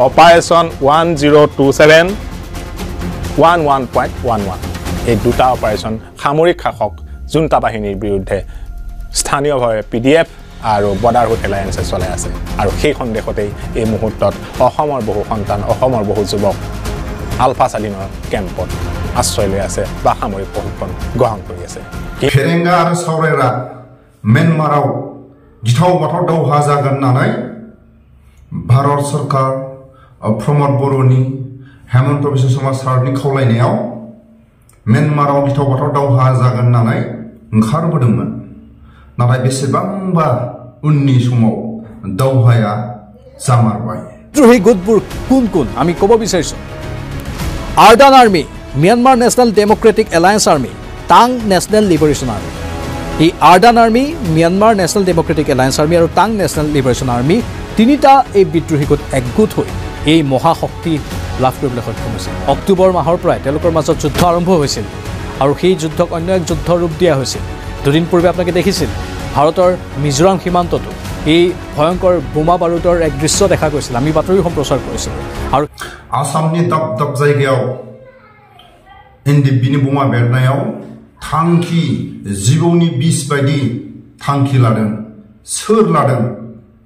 operation 1027 11.11 এই দুটা operation সামৰিক শাসক জুণ্টা বাহিনীৰ বিৰুদ্ধে স্থানীয়ভাৱে পিডিএফ আৰু বৰ্ডাৰহুড এলায়েন্সে চলাই আছে আৰু সেই সন্দেহতেই এই মুহূৰ্তত অসমৰ বহু সন্তান অসমৰ বহু যুৱক আলফা স্বাধীনৰ কেম্পত আশ্ৰয় লৈ আছে বা সামৰিক প্ৰশিক্ষণ গ্ৰহণ কৰি আছে ফেৰেংগা আৰু সাউৰাইৰা म्यांमाराव गिथाव बाथाव दावहा जागोन होननानै भारत सरकार प्रमद बर'नि हेमंत बिश्व शर्मा सारनि खावलायनायाव म्यांमाराव गिथाव बाथाव दावहा जागोन होननानै ओंखारबोदोंमोन नाथाय बेसेबांबा उननि समाव दावहाया जामारबाय সেই গোটবোৰ কোন কোন আমি ক'ব বিচাৰিছো Arakan army Myanmar national democratic alliance army Taang national liberation army এই Arakan army Myanmar national democratic alliance army और टांग नेशनल लिबरेशन आर्मी তিনিটা এই বিদ্ৰোহী গোট একগোট হৈ এই মহাশক্তি লাভ কৰিবলৈ সক্ষম হৈছিল অক্টোবৰ মাহৰ পৰাই তেওঁলোকৰ মাজত যুদ্ধ আৰম্ভ হৈছিল আৰু সেই যুদ্ধক অন্য এক যুদ্ধ ৰূপ দিয়া হৈছিল দুদিন পূৰ্বে আপোনালোকে দেখিছিল ভাৰতৰ মিজোৰাম সীমান্ততো এই ভয়ংকৰ বোমা বাৰুদৰ এক দৃশ্য দেখা গৈছিল আমি বাতৰি সম্প্ৰচাৰ কৰিছিলোঁ আৰু আসামনি দব দব জায়গাयाव एनडिबिनि बोमा बेरनायाव थांखि जिबौनि बिस बायदि थांखि लादों सोर लादों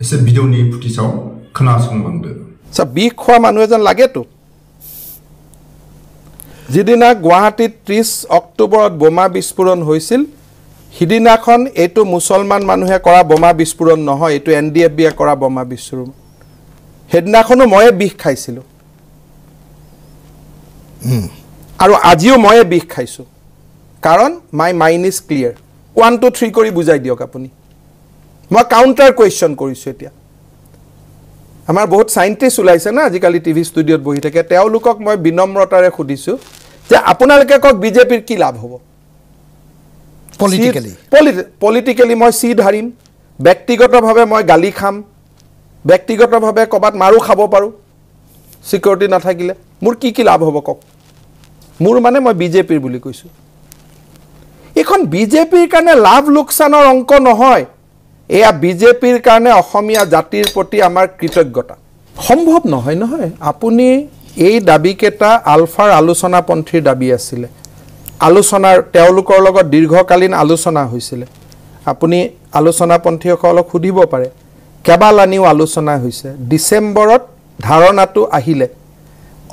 एसे भिडिअनि फुटेजाव खोनासंलांदो सा बिख खवा मानु एजन लागेतो जिदिना गुवाहाटीत 30 अक्टोबरत बोमा विस्फोरण হৈছিল হিদিনাখন এটো মুছলমান মানুহে কৰা বোমা বিস্ফোৰণ নহয় এটো এনডিএফবিয়ে কৰা বোমা বিস্ফোৰণ হেদিনাখনো মই বিখ খাইছিলো আৰু আজিও মই বিখ খাইছো কাৰণ মাই মাইন্ড ইজ ক্লিয়াৰ 1 2 3 কৰি বুজাই দিয়ক আপুনি মই কাউন্টাৰ কোৱেশ্চন কৰিছো এতিয়া আমাৰ বহুত সাইন্টিষ্ট ওলাইছে না আজিকালি টিভি ষ্টুডিওত বহি থাকে তেওঁলোকক মই বিনম্ৰতাৰে খুদিছো যে আপোনালোকে কক বিজেপিৰ কি লাভ হ'ব পলিটিক্যালি মই সিট হাৰিম ব্যক্তিগতভাৱে মই গালি খাম ব্যক্তিগতভাৱে কবাত মাৰু খাব পাৰো সিকিউৰিটি নাথাকিলে মোৰ কি লাভ হ'ব কক মোৰ মানে মই বিজেপিৰ বুলি কৈছো এখন বিজেপিৰ কাৰণে লাভ লোকসানৰ অংক নহয় এয়া বিজেপিৰ কাৰণে অসমীয়া জাতিৰ প্ৰতি আমাৰ কৃতজ্ঞতা সম্ভৱ নহয় নহয় আপুনি এই দাবীকেটা আলফাৰ আলোচনাপন্থীৰ দাবী আছিল আলোচনাৰ তেওঁলোকৰ লগত দীৰ্ঘকালীন আলোচনা হৈছিল আপুনি আলোচনাপন্থীসকলক খুদিব পাৰে কেবালানিও আলোচনা হৈছে ডিসেম্বৰত ধাৰণাটো আহিলে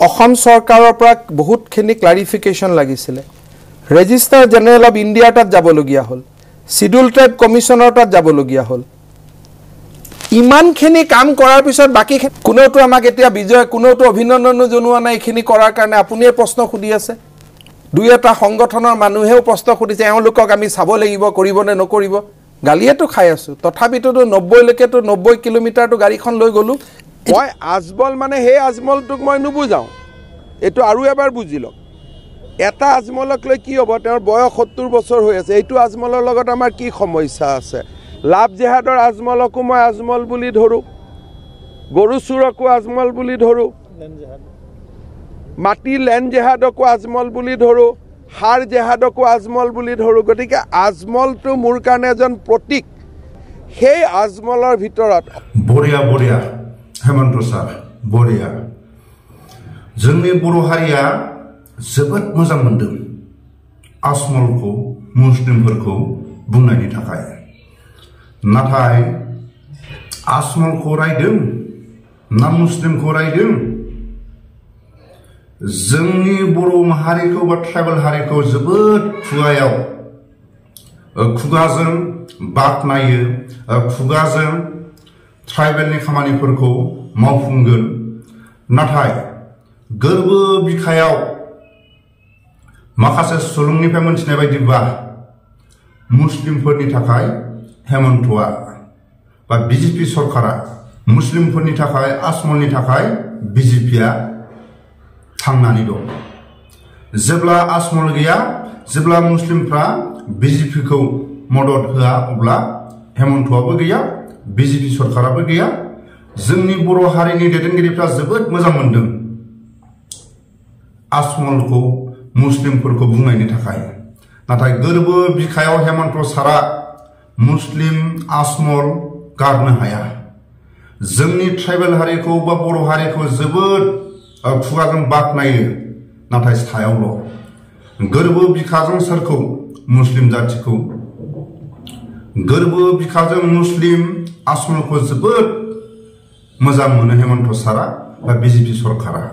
অসম চৰকাৰৰ পৰা বহুতখিনি ক্লাৰিফিকেশন লাগিছিল ৰেজিষ্টাৰ জেনেৰেল অফ ইণ্ডিয়া তাত যাবলগীয়া হ'ল শিডিউল ট্ৰাইব কমিশনৰ তাত যাবলগীয়া হ'ল ইমানখিনি কাম কৰাৰ পিছত বাকি কোনেওটো আমাক এতিয়া বিজয় কোনেওটো অভিনন্দন জনোৱা নাই এখিনি কৰাৰ কাৰণে আপুনিয়ে প্ৰশ্ন খুদি আছে দুই এটা সংগঠনৰ মানুহেও প্ৰশ্ন খুদিছে এওঁলোকক আমি চাব লাগিব কৰিব নে নকৰিব গালিয়েটো খাই আছো তথাপিতো 90 লৈকেটো 90 কিলোমিটাৰটো গাড়ীখন লৈ গলো মই আজমল মানে হে আজমলটোক মই নুবুজাও এটো আৰু এবাৰ বুজিলক এটা আজমলক লৈ কি হ'ব তেওঁৰ বয়স 70 বছৰ হৈ আছে এইটো আজমলৰ লগত আমাৰ কি সমস্যা আছে লাভ জেহাদৰ আজমলকো মই আজমল বুলি ধৰো গৰু চুৰকো আজমল বুলি ধৰো মাটি লেন জেহাদকো আজমল বুলি ধৰো হাৰ জেহাদকো আজমল বুলি ধৰো গতিকে আজমলটো মোৰ কাৰণে এজন প্ৰতীক সেই আজমলৰ ভিতৰত বঢ়িয়া हेमंत सार बरिया जोंनि बर' हारिया जोबोद मोजां मोनदों आजमलखौ मुस्लिमफोरखौ बुंनायनि थाखाय नाथाय आजमलखौ रायदों ना मुस्लिमखौ रायदों जोंनि बर' माहारिखौ बा ट्राइबेल हारिखौ जोबोद खुगाजों बाखनायो खुगाजों ट्राइबेलनि खामानिफोरखौ मावफुंगोन नाथाय गोरबो बिखायाव माखासे सुलुंनिफ्राय मोनथिनाय बायदिबा मुस्लिमफोरनि थाखाय हेमन्तआ बा बिजेपि सरकारा मुस्लिमफोरनि थाखाय आजमलनि थाखाय बिजेपिया थांनानै दं जेब्ला आजमल गैया जेब्ला मुस्लिमफ्रा बिजेपिखौ मदद होआ अब्ला हेमन्तआबो गैया बिजेपि सरकाराबो गैया जोंनि बर' हारिनि दैदेनगिरिफ्रा जोबोद मोजां मोनदों आजमलखौ मुस्लिमफोरखौ बुंनायनि थाखाय नाथाय गोरबो बिखायाव हेमंत सारा मुस्लिम आजमल गारनो हाया जोंनि ट्राइबेल हारिखौ बा बर' हारिखौ जोबोद खुगाजों बाख्नायो नाथाय सायावल' गोरबो बिखाजों सोरखौ मुस्लिम जाथिखौ गोरबो बिखाजों मुस्लिम आजमलखौ जोबोद मोजां मोनो हेमन्त सारा बा बिजेपि सरकारा